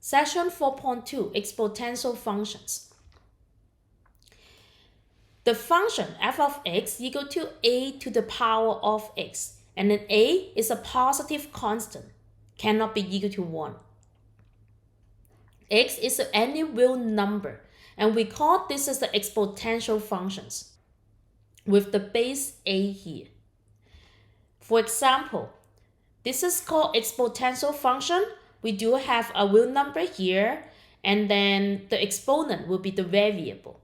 Section 4.2, exponential functions. The function f of x equal to a to the power of x, and then a is a positive constant, cannot be equal to 1. X is any real number, and we call this as the exponential functions with the base a here. For example, this is called exponential function. We do have a real number here, and then the exponent will be the variable.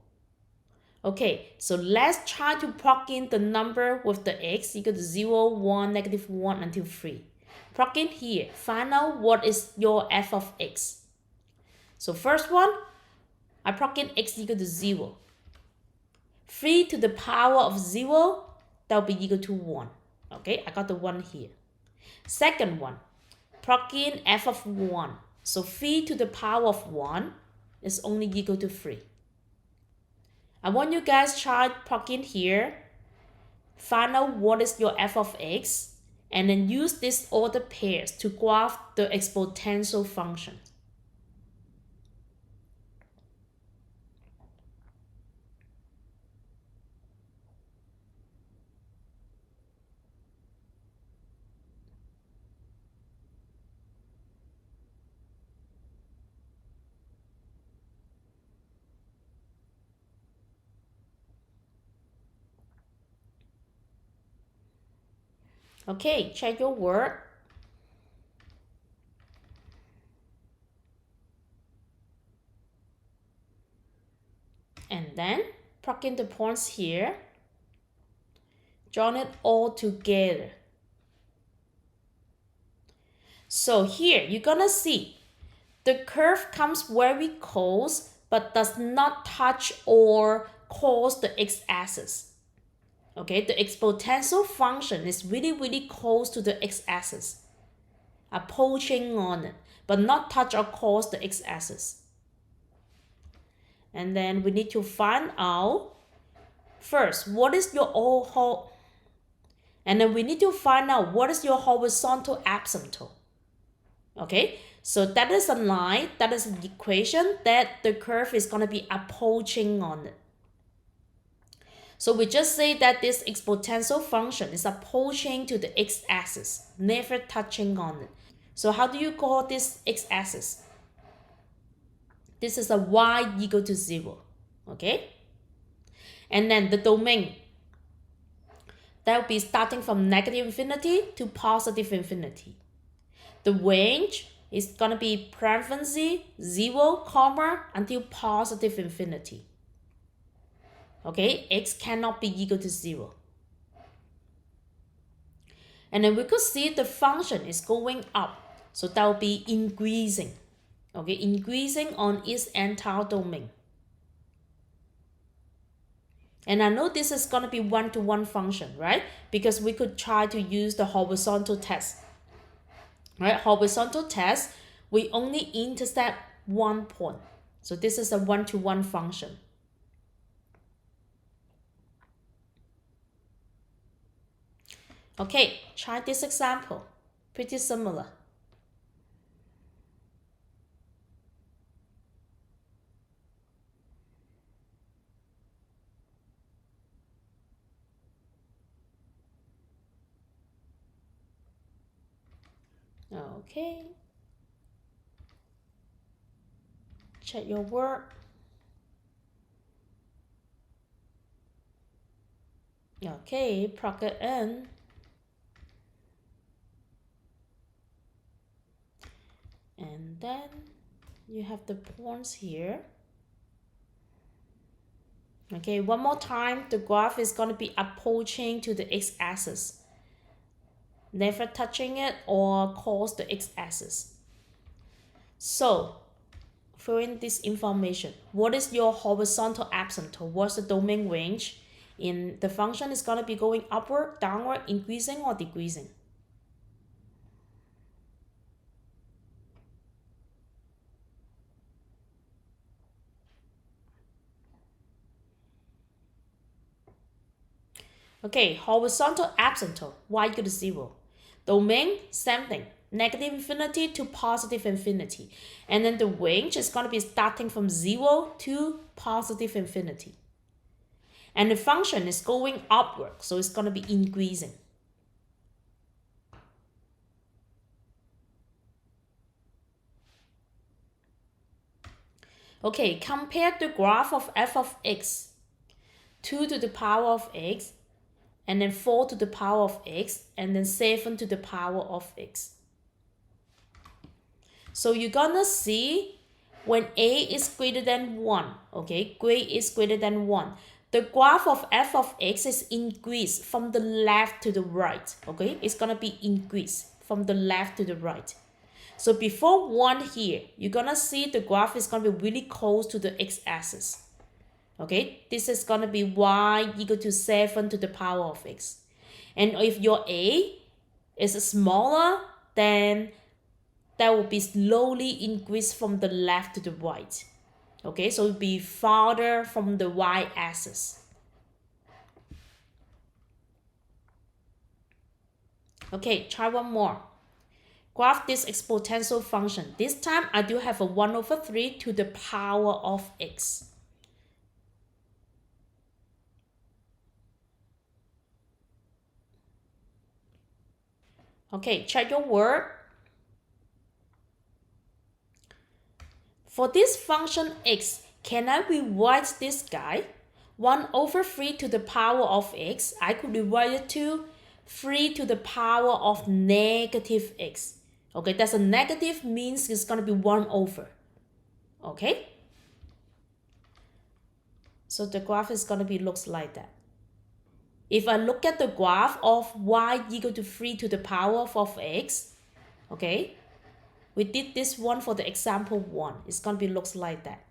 Okay, so let's try to plug in the number with the x equal to 0, 1, -1 until 3. Plug in here, find out what is your f of x. So first one, I plug in x equal to 0. 3 to the power of 0, that will be equal to 1. Okay, I got the 1 here. Second one, plug in f of 1. So 3 to the power of 1 is only equal to 3. I want you guys try plug in here, find out what is your f of x, and then use these ordered pairs to graph the exponential function. Okay, check your work. And then plug in the points here. Join it all together. So here you're gonna see the curve comes very close but does not touch or cross the x-axis. Okay, the exponential function is really close to the x-axis, approaching on it, but not touch or cross the x-axis. And then we need to find out first what is your and then we need to find out what is your horizontal asymptote. Okay, so that is a line, that is an equation that the curve is going to be approaching on it. So we just say that this exponential function is approaching to the x-axis, never touching on it. So how do you call this x-axis? This is a y equal to 0, okay? And then the domain, that will be starting from -infinity to +infinity. The range is going to be parenthesis 0, until +infinity. Okay, x cannot be equal to 0. And then we could see the function is going up. So that will be increasing. Okay, increasing on its entire domain. And I know this is going to be one-to-one function, right? Because we could try to use the horizontal test. Right, horizontal test, we only intercept one point. So this is a one-to-one function. Okay, try this example. Pretty similar. Okay. Check your work. Okay, plug it in. And then you have the points here. Okay, one more time, the graph is going to be approaching to the x-axis, never touching it or cross the x-axis. So, fill in this information. What is your horizontal asymptote? What's the domain range? In the function is going to be going upward, downward, increasing or decreasing? Okay, horizontal asymptote, y equal to 0. Domain, same thing. negative infinity to positive infinity. And then the range is going to be starting from 0 to positive infinity. And the function is going upward, so it's going to be increasing. Okay, compare the graph of f of x, 2 to the power of x, and then 4 to the power of x, and then 7 to the power of x. So you're gonna see when a is greater than 1, okay, grade is greater than 1, the graph of f of x is increased from the left to the right, okay? It's gonna be increased from the left to the right. So before 1 here, you're gonna see the graph is gonna be really close to the x-axis. Okay, this is gonna be y equal to 7 to the power of x. And if your a is smaller, then that will be slowly increased from the left to the right. Okay, so it will be farther from the y-axis. Okay, try one more. Graph this exponential function. This time I do have a 1/3 to the power of x. Okay, check your work. For this function x, can I rewrite this guy? 1/3 to the power of x, I could rewrite it to 3 to the power of negative x. Okay, that's a negative means it's going to be 1/. Okay? So the graph is going to be looks like that. If I look at the graph of y equal to 3 to the power of x, okay? We did this one for the example 1. It's going to be looks like that.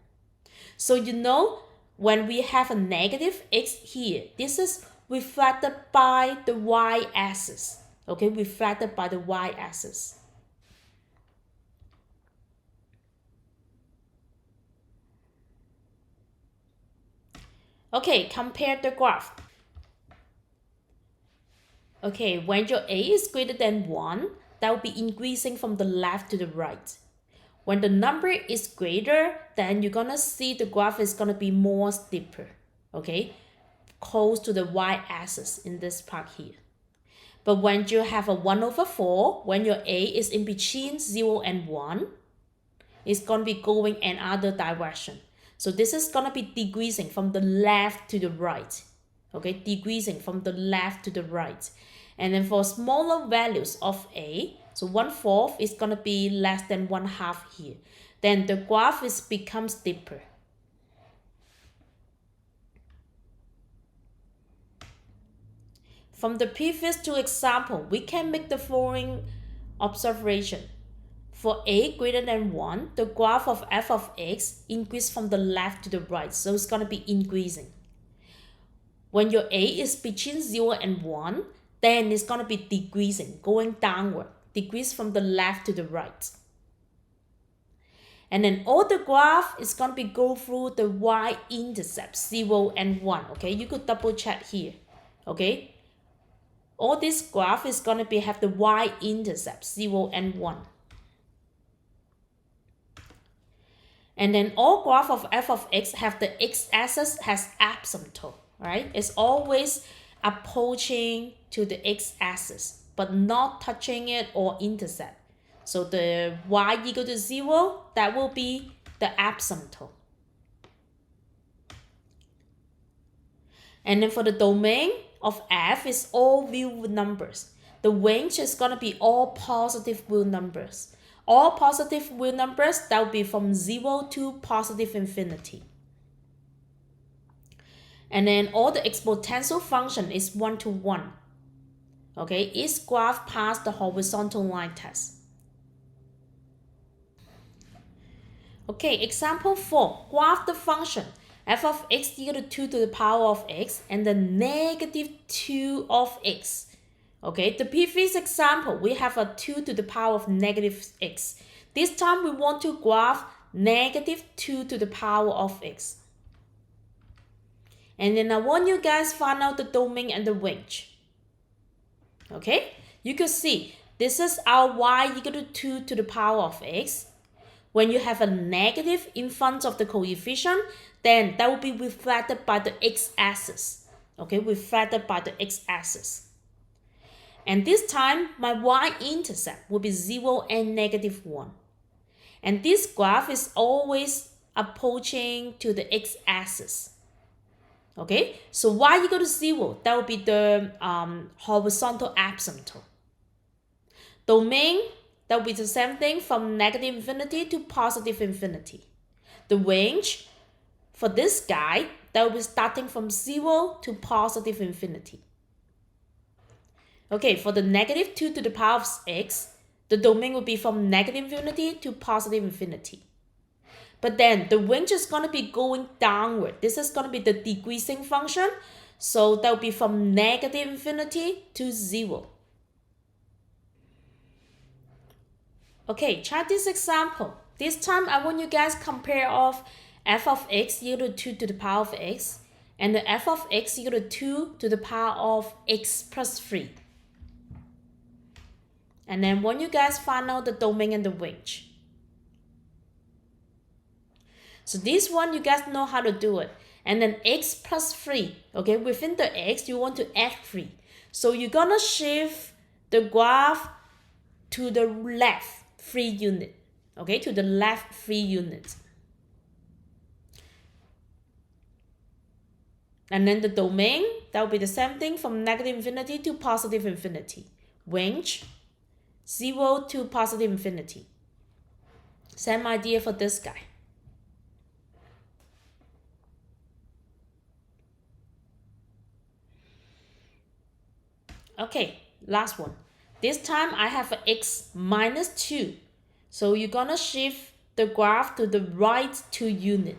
So you know, when we have a negative x here, this is reflected by the y-axis. Okay, reflected by the y-axis. Okay, compare the graph. Okay, when your a is greater than 1, that will be increasing from the left to the right. When the number is greater, then you're gonna see the graph is gonna be more steeper, okay? Close to the y-axis in this part here. But when you have a 1/4, when your a is in between 0 and 1, it's gonna be going another direction. So this is gonna be decreasing from the left to the right, okay? Decreasing from the left to the right. And then for smaller values of a, so 1/4 is gonna be less than 1/2 here. Then the graph is becomes steeper. From the previous two examples, we can make the following observation. For a greater than 1, the graph of f of x increases from the left to the right, so it's going to be increasing. When your a is between 0 and 1, then it's going to be decreasing, going downward, decrease from the left to the right. And then all the graph is going to be go through the y-intercept, 0 and 1, okay? You could double check here, okay? All this graph is going to be have the y-intercept, 0 and 1. And then all graph of f of x have the x-axis has asymptote, right? It's always approaching to the x-axis, but not touching it or intercept. So the y equal to 0, that will be the asymptote. And then for the domain of f is all real numbers. The range is going to be all positive real numbers. All positive real numbers, that will be from 0 to positive infinity. And then all the exponential function is 1 to 1. Okay, each graph passed the horizontal line test. Okay, example 4. Graph the function f of x equal to 2 to the power of x and the negative 2 of x. Okay, the previous example, we have a 2 to the power of negative x. This time we want to graph negative 2 to the power of x. And then I want you guys find out the domain and the range. Okay, you can see this is our y equal to 2 to the power of x. When you have a negative in front of the coefficient, then that will be reflected by the x-axis. Okay, reflected by the x-axis. And this time, my y-intercept will be 0 and -1. And this graph is always approaching to the x-axis. Okay, so y equal to 0, that will be the horizontal asymptote. Domain, that will be the same thing from -infinity to +infinity. The range for this guy, that will be starting from 0 to +infinity. Okay, for the -2 to the power of x, the domain will be from -infinity to +infinity. But then the range is going to be going downward. This is going to be the decreasing function. So that will be from -infinity to 0. Okay, try this example. This time I want you guys compare of f of x equal to 2 to the power of x and the f of x equal to 2 to the power of x plus 3. And then when you guys find out the domain and the range. So this one, you guys know how to do it. And then x plus 3, okay, within the x, you want to add 3. So you're gonna shift the graph to the left 3 unit, okay, to the left 3 units. And then the domain, that will be the same thing from -infinity to +infinity. Range, 0 to +infinity. Same idea for this guy. Okay, last one. This time I have a x minus 2. So you're gonna shift the graph to the right 2 unit.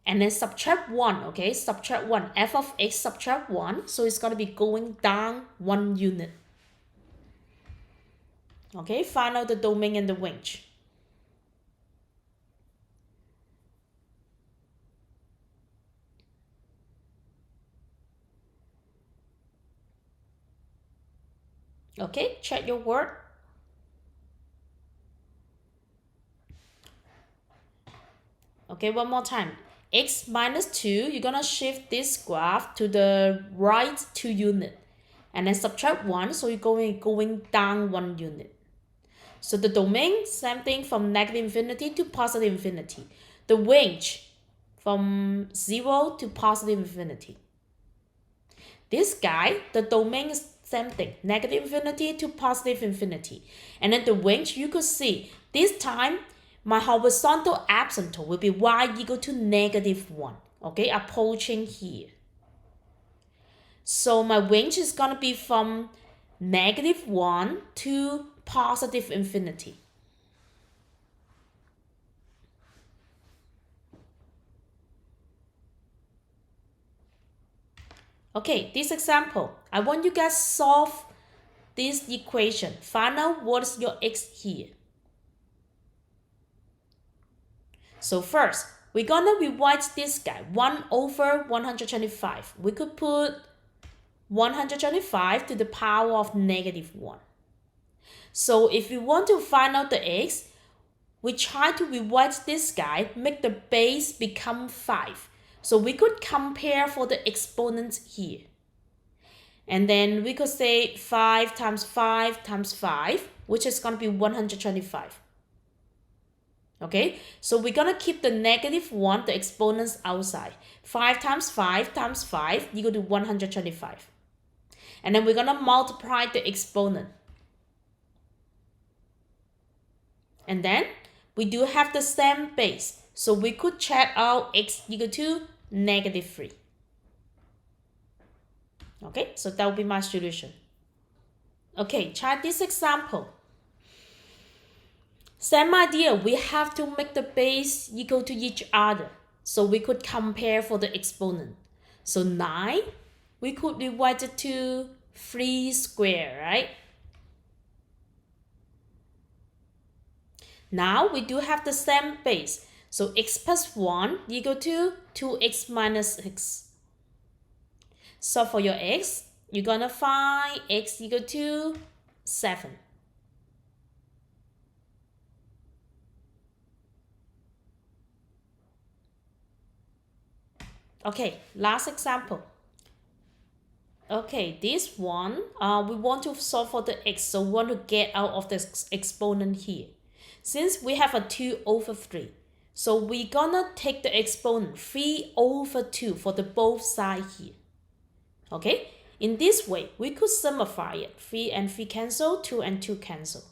And then subtract 1, okay? Subtract 1. F of x subtract 1. So it's gonna be going down 1 unit. Okay, find out the domain and the range. Okay, check your work. Okay, one more time. X minus 2, you're gonna shift this graph to the right 2 unit. And then subtract 1, so you're going down 1 unit. So the domain, same thing from -infinity to +infinity. The range from 0 to +infinity. This guy, the domain is same thing, -infinity to +infinity. And then the range, you could see, this time, my horizontal asymptote will be y equal to -1, okay, approaching here. So my range is going to be from -1 to +infinity. Okay, this example, I want you guys solve this equation. Find out what is your x here. So first, we're gonna rewrite this guy, 1 over 125. We could put 125 to the power of -1. So if we want to find out the x, we try to rewrite this guy, make the base become 5. So we could compare for the exponents here. And then we could say 5 times 5 times 5, which is going to be 125. Okay, so we're going to keep the -1, the exponents outside. 5 times 5 times 5 equal to 125. And then we're going to multiply the exponent. And then we do have the same base. So we could check out x equal to -3. Okay, so that will be my solution. Okay, try this example. Same idea, we have to make the base equal to each other. So we could compare for the exponent. So 9, we could rewrite it to 3 square, right? Now we do have the same base. So x plus 1 equal to 2x minus x. So for your x, you're gonna find x equal to 7. Okay, last example. Okay, this one, we want to solve for the x, so we want to get out of this exponent here. Since we have a 2 over 3, so we're gonna take the exponent 3 over 2 for the both sides here. Okay, in this way, we could simplify it. 3 and 3 cancel, 2 and 2 cancel.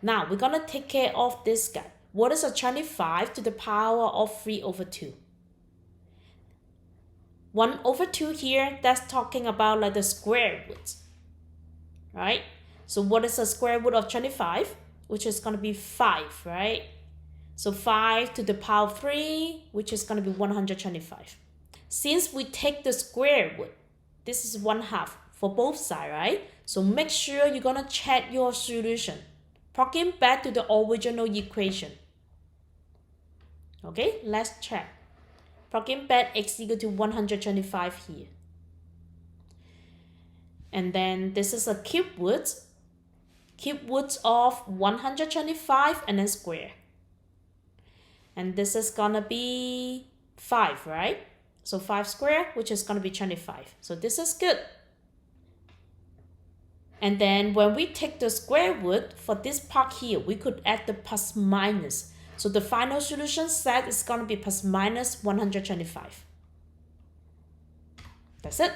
Now, we're gonna take care of this guy. What is a 25 to the power of 3 over 2? 1 over 2 here, that's talking about like the square root, right? So what is the square root of 25? Which is going to be 5, right? So 5 to the power of 3, which is going to be 125. Since we take the square root, this is 1/2 for both sides, right? So make sure you're going to check your solution. Plug in back to the original equation. Okay, let's check. Plug in back x equal to 125 here. And then this is a cube root of 125 and then square. And this is gonna be 5, right? So 5 squared, which is gonna be 25. So this is good. And then when we take the square root for this part here, we could add the plus minus. So the final solution set is gonna be plus minus 125. That's it.